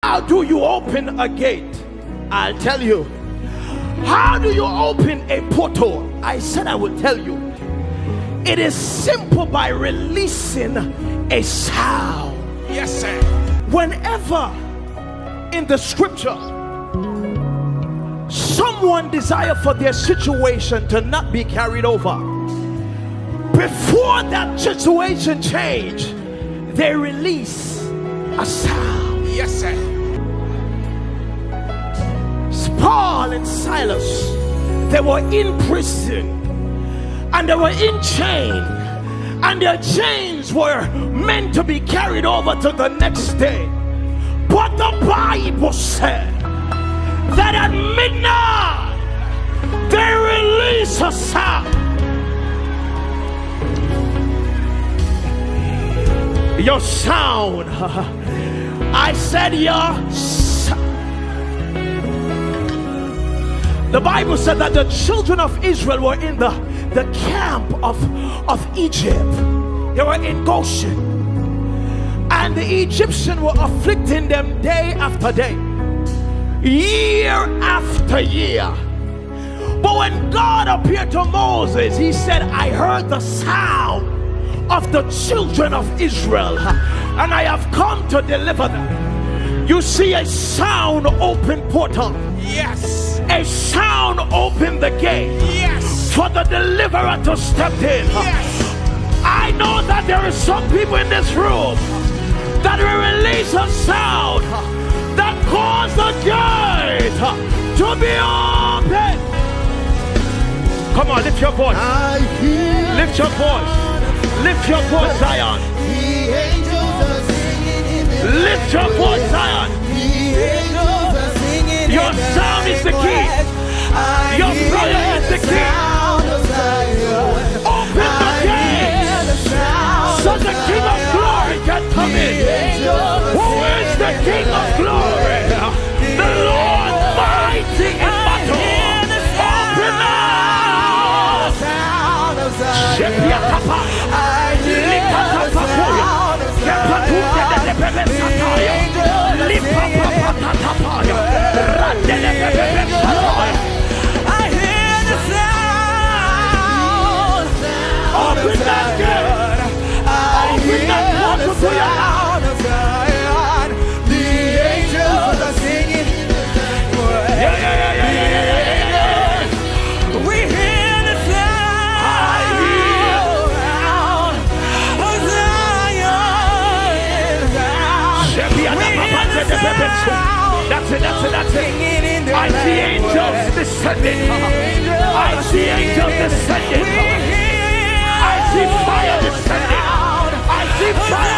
How do you open a gate? I'll tell you. How do you open a portal? I said I will tell you. It is simple by releasing a sound. Yes, sir. Whenever in the scripture someone desire for their situation to not be carried over, before that situation change, they release a sound. Yes, sir. Paul and Silas, they were in prison and they were in chain, and their chains were meant to be carried over to the next day. But the Bible said that at midnight they release a sound. Your sound. I said your sound. The Bible said that the children of Israel were in the camp of Egypt. They were in Goshen. And the Egyptians were afflicting them day after day, year after year. But when God appeared to Moses, he said, I heard the sound of the children of Israel, and I have come to deliver them. You see, a sound open portal. Yes. A sound open the gate. Yes. For the deliverer to step in. Yes. I know that there are some people in this room that will release a sound that cause the gate to be open. Come on, lift your voice. Lift your voice. Lift your voice, Zion. Lift your voice, Zion. Your sound is the key. Your prayer is the key. Open the gate so the King of Glory can come in. Who is the King of Glory? The Lord mighty in battle. Open Open that gate. Open that portal to your house. The angels are singing. Yeah. We hear the sound of Zion. That's it. I see angels descending. I see angels descending. I see fire descending. I see fire